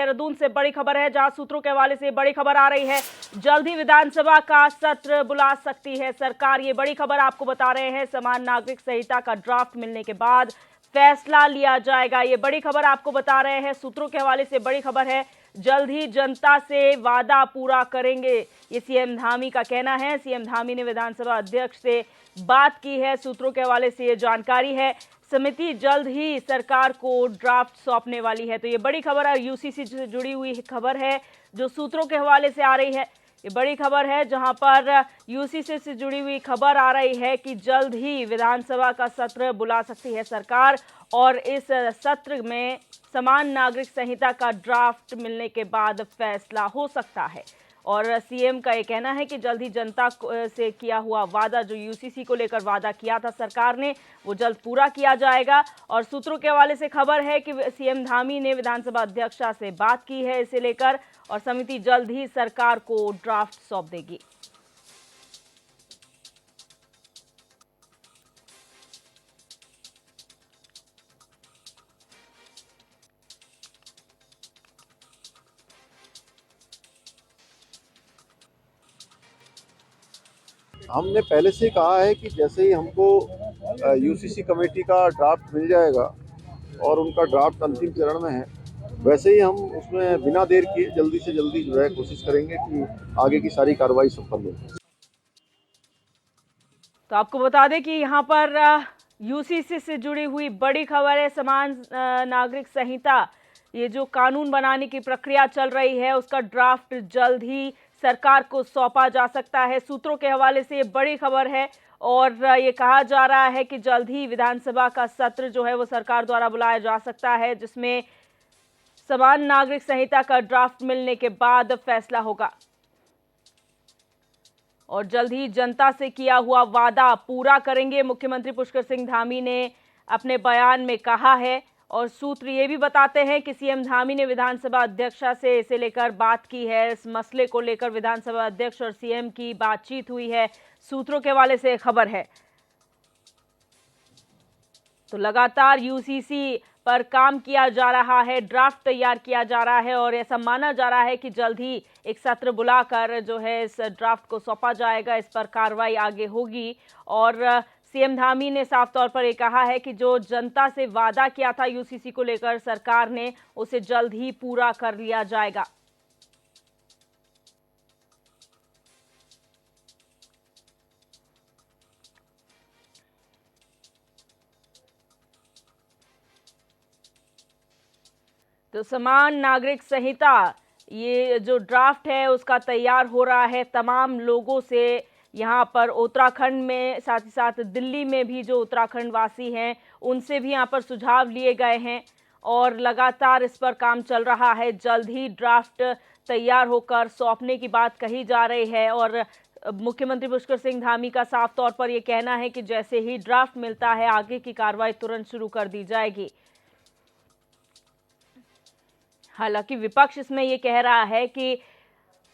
देहरादून से बड़ी खबर है, जहां सूत्रों के हवाले से बड़ी खबर आ रही है। जल्द ही विधानसभा का सत्र बुला सकती है सरकार। ये बड़ी खबर आपको बता रहे हैं। समान नागरिक संहिता का ड्राफ्ट मिलने के बाद फैसला लिया जाएगा। ये बड़ी खबर आपको बता रहे हैं, सूत्रों के हवाले से बड़ी खबर है। जल्द ही जनता से वादा पूरा करेंगे, ये सीएम धामी का कहना है। सीएम धामी ने विधानसभा अध्यक्ष से बात की है। सूत्रों के हवाले से ये जानकारी है। समिति जल्द ही सरकार को ड्राफ्ट सौंपने वाली है। तो ये बड़ी खबर है, यूसीसी से जुड़ी हुई खबर है जो सूत्रों के हवाले से आ रही है। ये बड़ी खबर है जहां पर यूसीसी से जुड़ी हुई खबर आ रही है कि जल्द ही विधानसभा का सत्र बुला सकती है सरकार और इस सत्र में समान नागरिक संहिता का ड्राफ्ट मिलने के बाद फैसला हो सकता है। और सीएम का ये कहना है कि जल्द ही जनता से किया हुआ वादा, जो यूसीसी को लेकर वादा किया था सरकार ने, वो जल्द पूरा किया जाएगा। और सूत्रों के हवाले से खबर है कि सीएम धामी ने विधानसभा अध्यक्षा से बात की है इसे लेकर और समिति जल्द ही सरकार को ड्राफ्ट सौंप देगी। हमने पहले से कहा है कि जैसे ही हमको यूसीसी कमेटी का ड्राफ्ट मिल जाएगा और उनका ड्राफ्ट अंतिम चरण में है, वैसे ही हम उसमें बिना देर किए जल्दी से जल्दी जो है कोशिश करेंगे कि आगे की सारी कार्रवाई संपन्न हो। तो आपको बता दें कि यहाँ पर यूसीसी से जुड़ी हुई बड़ी खबर है। समान नागरिक संहिता, ये जो कानून बनाने की प्रक्रिया चल रही है, उसका ड्राफ्ट जल्द ही सरकार को सौंपा जा सकता है। सूत्रों के हवाले से ये बड़ी खबर है और ये कहा जा रहा है कि जल्द ही विधानसभा का सत्र जो है वो सरकार द्वारा बुलाया जा सकता है, जिसमें समान नागरिक संहिता का ड्राफ्ट मिलने के बाद फैसला होगा। और जल्द ही जनता से किया हुआ वादा पूरा करेंगे, मुख्यमंत्री पुष्कर सिंह धामी ने अपने बयान में कहा है। और सूत्र ये भी बताते हैं कि सीएम धामी ने विधानसभा अध्यक्षा से इसे लेकर बात की है। इस मसले को लेकर विधानसभा अध्यक्ष और सीएम की बातचीत हुई है, सूत्रों के हवाले से खबर है। तो लगातार यूसीसी पर काम किया जा रहा है, ड्राफ्ट तैयार किया जा रहा है और ऐसा माना जा रहा है कि जल्द ही एक सत्र बुलाकर जो है इस ड्राफ्ट को सौंपा जाएगा, इस पर कार्रवाई आगे होगी। और सीएम धामी ने साफ तौर पर यह कहा है कि जो जनता से वादा किया था यूसीसी को लेकर सरकार ने, उसे जल्द ही पूरा कर लिया जाएगा। तो समान नागरिक संहिता, ये जो ड्राफ्ट है उसका तैयार हो रहा है। तमाम लोगों से यहाँ पर उत्तराखंड में, साथ ही साथ दिल्ली में भी जो उत्तराखंड वासी हैं, उनसे भी यहाँ पर सुझाव लिए गए हैं और लगातार इस पर काम चल रहा है। जल्द ही ड्राफ्ट तैयार होकर सौंपने की बात कही जा रही है। और मुख्यमंत्री पुष्कर सिंह धामी का साफ तौर पर यह कहना है कि जैसे ही ड्राफ्ट मिलता है, आगे की कार्रवाई तुरंत शुरू कर दी जाएगी। हालांकि विपक्ष इसमें यह कह रहा है कि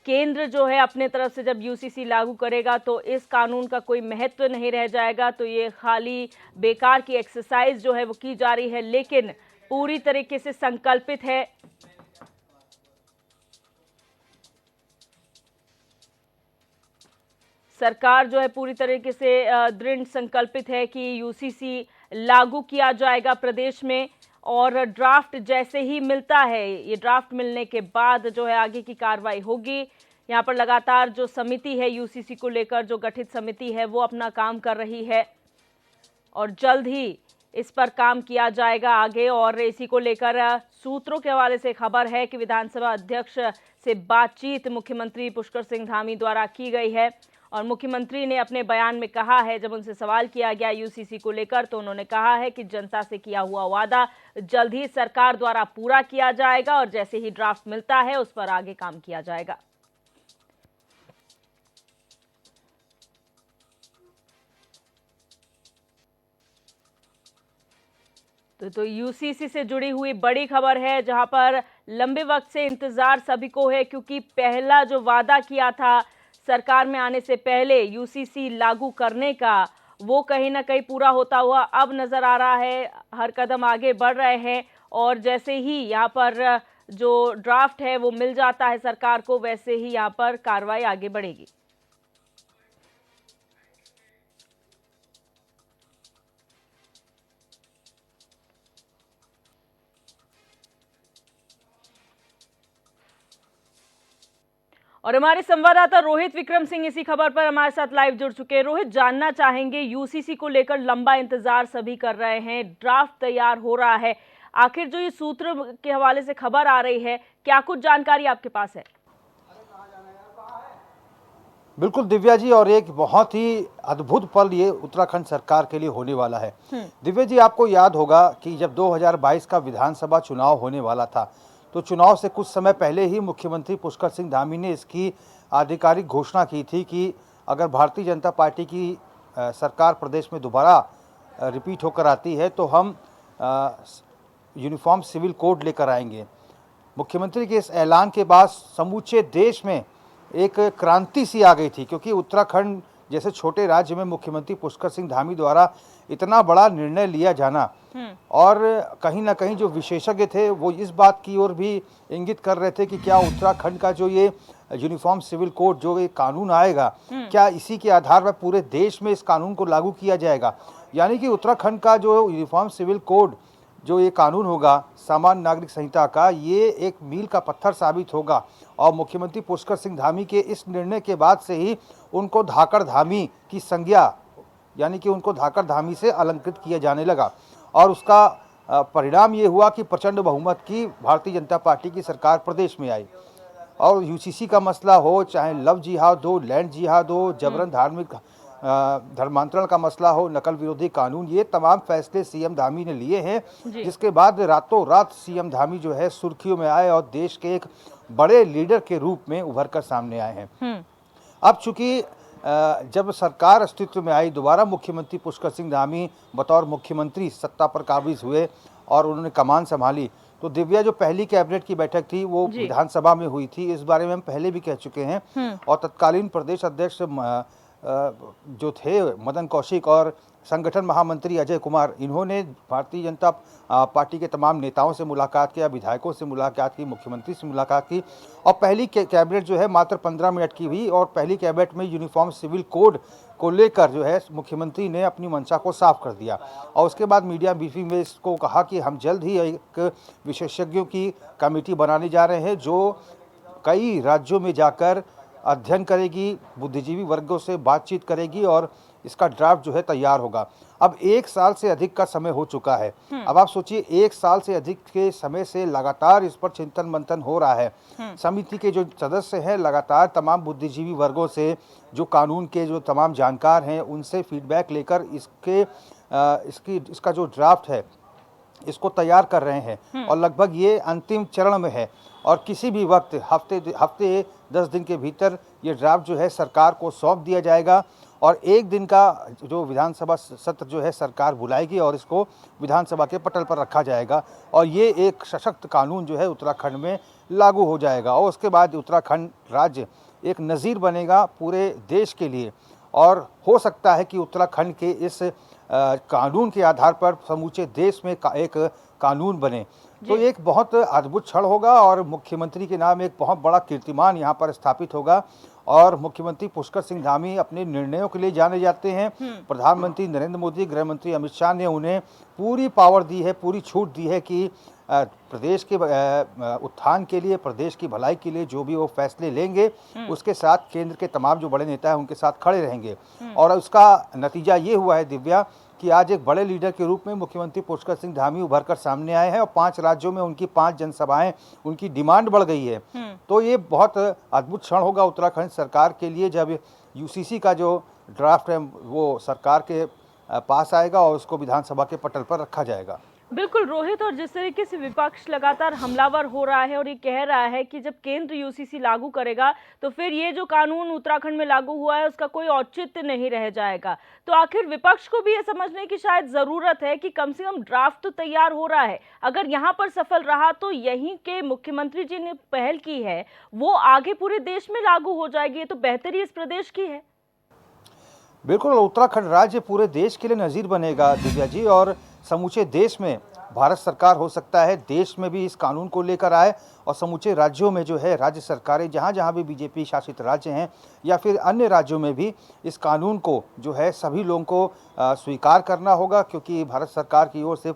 केंद्र जो है अपने तरफ से जब यूसीसी लागू करेगा तो इस कानून का कोई महत्व नहीं रह जाएगा, तो ये खाली बेकार की एक्सरसाइज जो है वो की जा रही है। लेकिन पूरी तरीके से संकल्पित है सरकार, जो है पूरी तरीके से दृढ़ संकल्पित है कि यूसीसी लागू किया जाएगा प्रदेश में। और ड्राफ्ट जैसे ही मिलता है, ये ड्राफ्ट मिलने के बाद जो है आगे की कार्रवाई होगी। यहाँ पर लगातार जो समिति है यूसीसी को लेकर, जो गठित समिति है, वो अपना काम कर रही है और जल्द ही इस पर काम किया जाएगा आगे। और इसी को लेकर सूत्रों के हवाले से खबर है कि विधानसभा अध्यक्ष से बातचीत मुख्यमंत्री पुष्कर सिंह धामी द्वारा की गई है। और मुख्यमंत्री ने अपने बयान में कहा है, जब उनसे सवाल किया गया यूसीसी को लेकर, तो उन्होंने कहा है कि जनता से किया हुआ वादा जल्द ही सरकार द्वारा पूरा किया जाएगा और जैसे ही ड्राफ्ट मिलता है उस पर आगे काम किया जाएगा। तो यूसीसी से जुड़ी हुई बड़ी खबर है, जहां पर लंबे वक्त से इंतजार सभी को है, क्योंकि पहला जो वादा किया था सरकार में आने से पहले यूसीसी लागू करने का, वो कहीं ना कहीं पूरा होता हुआ अब नजर आ रहा है। हर कदम आगे बढ़ रहे हैं और जैसे ही यहाँ पर जो ड्राफ्ट है वो मिल जाता है सरकार को, वैसे ही यहाँ पर कार्रवाई आगे बढ़ेगी। और हमारे संवाददाता रोहित विक्रम सिंह इसी खबर पर हमारे साथ लाइव जुड़ चुके हैं। रोहित, जानना चाहेंगे, यूसीसी को लेकर लंबा इंतजार सभी कर रहे हैं, ड्राफ्ट तैयार हो रहा है, आखिर जो ये सूत्र के हवाले से खबर आ रही है, क्या कुछ जानकारी आपके पास है? बिल्कुल दिव्या जी, और एक बहुत ही अद्भुत पल ये उत्तराखंड सरकार के लिए होने वाला है। दिव्या जी, आपको याद होगा कि जब 2022 का विधानसभा चुनाव होने वाला था, तो चुनाव से कुछ समय पहले ही मुख्यमंत्री पुष्कर सिंह धामी ने इसकी आधिकारिक घोषणा की थी कि अगर भारतीय जनता पार्टी की सरकार प्रदेश में दोबारा रिपीट होकर आती है तो हम यूनिफॉर्म सिविल कोड लेकर आएंगे। मुख्यमंत्री के इस ऐलान के बाद समूचे देश में एक क्रांति सी आ गई थी, क्योंकि उत्तराखंड जैसे छोटे राज्य में मुख्यमंत्री पुष्कर सिंह धामी द्वारा इतना बड़ा निर्णय लिया जाना, और कहीं ना कहीं जो विशेषज्ञ थे वो इस बात की ओर भी इंगित कर रहे थे कि क्या उत्तराखंड का जो ये यूनिफॉर्म सिविल कोड जो ये कानून आएगा, क्या इसी के आधार पर पूरे देश में इस कानून को लागू किया जाएगा। यानी कि उत्तराखंड का जो यूनिफॉर्म सिविल कोड जो ये कानून होगा सामान्य नागरिक संहिता का, ये एक मील का पत्थर साबित होगा। और मुख्यमंत्री पुष्कर सिंह धामी के इस निर्णय के बाद से ही उनको धाकड़ धामी की संज्ञा, यानी कि उनको धाकड़ धामी से अलंकृत किया जाने लगा, और उसका परिणाम ये हुआ कि प्रचंड बहुमत की भारतीय जनता पार्टी की सरकार प्रदेश में आई। और यूसीसी का मसला हो, चाहे लव जिहाद हो, लैंड जिहाद हो, जबरन धार्मिक धर्मांतरण का मसला हो, नकल विरोधी कानून, ये तमाम फैसले सीएम धामी ने लिए हैं, जिसके बाद रातों रात सीएम धामी जो है सुर्खियों में आए और देश के एक बड़े लीडर के रूप में उभर कर सामने आए हैं। अब चूंकि जब सरकार अस्तित्व में आई, दोबारा मुख्यमंत्री पुष्कर सिंह धामी बतौर मुख्यमंत्री सत्ता पर काबिज हुए और उन्होंने कमान संभाली, तो दिव्या जो पहली कैबिनेट की बैठक थी वो विधानसभा में हुई थी। इस बारे में हम पहले भी कह चुके हैं। और तत्कालीन प्रदेश अध्यक्ष जो थे मदन कौशिक और संगठन महामंत्री अजय कुमार, इन्होंने भारतीय जनता पार्टी के तमाम नेताओं से मुलाकात किया, विधायकों से मुलाकात की, मुख्यमंत्री से मुलाकात की, और पहली कैबिनेट जो है मात्र 15 मिनट की हुई। और पहली कैबिनेट में यूनिफॉर्म सिविल कोड को लेकर जो है मुख्यमंत्री ने अपनी मंशा को साफ कर दिया। और उसके बाद मीडिया ब्रीफिंग में इसको कहा कि हम जल्द ही एक विशेषज्ञों की कमेटी बनाने जा रहे हैं, जो कई राज्यों में जाकर अध्ययन करेगी, बुद्धिजीवी वर्गों से बातचीत करेगी, और इसका ड्राफ्ट जो है तैयार होगा। अब 1 साल से अधिक का समय हो चुका है। अब आप सोचिए, 1 साल से अधिक के समय से लगातार इस पर चिंतन मंथन हो रहा है। समिति के जो सदस्य हैं लगातार तमाम बुद्धिजीवी वर्गों से, जो कानून के जो तमाम जानकार हैं, उनसे फीडबैक लेकर इसका जो ड्राफ्ट है इसको तैयार कर रहे हैं, और लगभग ये अंतिम चरण में है। और किसी भी वक्त हफ्ते 10 दिन के भीतर ये ड्राफ्ट जो है सरकार को सौंप दिया जाएगा, और 1 दिन का जो विधानसभा सत्र जो है सरकार बुलाएगी और इसको विधानसभा के पटल पर रखा जाएगा, और ये एक सशक्त कानून जो है उत्तराखंड में लागू हो जाएगा। और उसके बाद उत्तराखंड राज्य एक नज़ीर बनेगा पूरे देश के लिए, और हो सकता है कि उत्तराखंड के इस कानून के आधार पर समूचे देश में एक कानून बने। तो एक बहुत अद्भुत क्षण होगा, और मुख्यमंत्री के नाम एक बहुत बड़ा कीर्तिमान यहाँ पर स्थापित होगा। और मुख्यमंत्री पुष्कर सिंह धामी अपने निर्णयों के लिए जाने जाते हैं। प्रधानमंत्री नरेंद्र मोदी, गृह मंत्री अमित शाह ने उन्हें पूरी पावर दी है, पूरी छूट दी है कि प्रदेश के उत्थान के लिए, प्रदेश की भलाई के लिए जो भी वो फैसले लेंगे, उसके साथ केंद्र के तमाम जो बड़े नेता हैं उनके साथ खड़े रहेंगे। और उसका नतीजा ये हुआ है दिव्या कि आज एक बड़े लीडर के रूप में मुख्यमंत्री पुष्कर सिंह धामी उभर कर सामने आए हैं, और 5 राज्यों में उनकी 5 जनसभाएं, उनकी डिमांड बढ़ गई है। तो ये बहुत अद्भुत क्षण होगा उत्तराखंड सरकार के लिए, जब यूसीसी का जो ड्राफ्ट है वो सरकार के पास आएगा और उसको विधानसभा के पटल पर रखा जाएगा। बिल्कुल रोहित, और जिस तरीके से विपक्ष लगातार हमलावर हो रहा है और ये कह रहा है कि जब केंद्र यूसीसी लागू करेगा तो फिर ये जो कानून उत्तराखंड में लागू हुआ है उसका कोई औचित्य नहीं रह जाएगा, तो आखिर विपक्ष को भी ये समझने की शायद जरूरत है कि कम से कम ड्राफ्ट तो तैयार हो रहा है। अगर यहाँ पर सफल रहा तो यहीं के मुख्यमंत्री जी ने पहल की है, वो आगे पूरे देश में लागू हो जाएगी, तो बेहतरी इस प्रदेश की है। बिल्कुल, उत्तराखंड राज्य पूरे देश के लिए नज़ीर बनेगा दिव्या जी, और समूचे देश में भारत सरकार हो सकता है देश में भी इस कानून को लेकर आए और समूचे राज्यों में जो है राज्य सरकारें जहाँ जहाँ भी बीजेपी शासित राज्य हैं या फिर अन्य राज्यों में भी इस कानून को जो है सभी लोगों को स्वीकार करना होगा, क्योंकि भारत सरकार की ओर से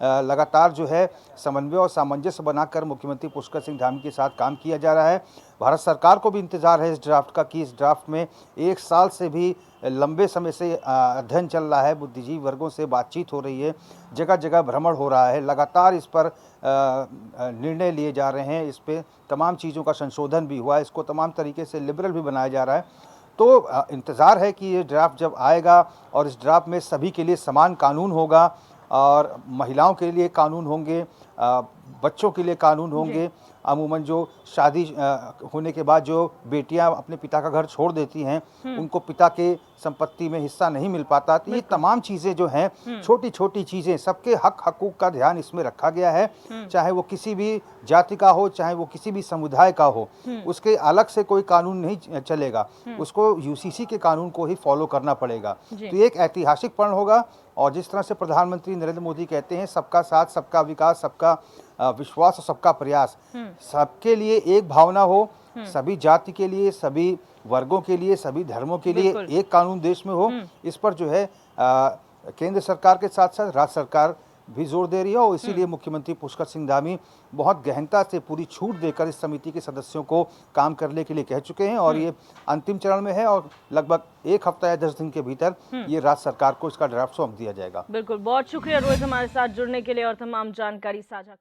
लगातार जो है समन्वय और सामंजस्य बनाकर मुख्यमंत्री पुष्कर सिंह धामी के साथ काम किया जा रहा है। भारत सरकार को भी इंतजार है इस ड्राफ्ट का कि इस ड्राफ्ट में 1 साल से भी लंबे समय से अध्ययन चल रहा है, बुद्धिजीवी वर्गों से बातचीत हो रही है, जगह जगह भ्रमण हो रहा है, लगातार इस पर निर्णय लिए जा रहे हैं, इस पे तमाम चीज़ों का संशोधन भी हुआ है, इसको तमाम तरीके से लिबरल भी बनाया जा रहा है। तो इंतज़ार है कि ये ड्राफ्ट जब आएगा और इस ड्राफ्ट में सभी के लिए समान कानून होगा और महिलाओं के लिए कानून होंगे, बच्चों के लिए कानून होंगे। अमूमन जो शादी होने के बाद जो बेटियां अपने पिता का घर छोड़ देती हैं, उनको पिता के संपत्ति में हिस्सा नहीं मिल पाता। तो ये तमाम चीज़ें जो हैं, छोटी छोटी चीज़ें, सबके हक हकूक़ का ध्यान इसमें रखा गया है, चाहे वो किसी भी जाति का हो, चाहे वो किसी भी समुदाय का हो, उसके अलग से कोई कानून नहीं चलेगा, उसको यूसीसी के कानून को ही फॉलो करना पड़ेगा। तो ये एक ऐतिहासिक क्षण होगा और जिस तरह से प्रधानमंत्री नरेंद्र मोदी कहते हैं सबका साथ, सबका विकास, सबका विश्वास और सबका प्रयास, सबके लिए एक भावना हो, सभी जाति के लिए, सभी वर्गों के लिए, सभी धर्मों के लिए एक कानून देश में हो, इस पर जो है केंद्र सरकार के साथ साथ राज्य सरकार भी जोर दे रही है और इसीलिए मुख्यमंत्री पुष्कर सिंह धामी बहुत गहनता से पूरी छूट देकर इस समिति के सदस्यों को काम करने के लिए कह चुके हैं और ये अंतिम चरण में है और लगभग 1 हफ्ता या 10 दिन के भीतर ये राज्य सरकार को इसका ड्राफ्ट सौंप दिया जाएगा। बिल्कुल, बहुत शुक्रिया रोहित हमारे साथ जुड़ने के लिए और तमाम जानकारी साझा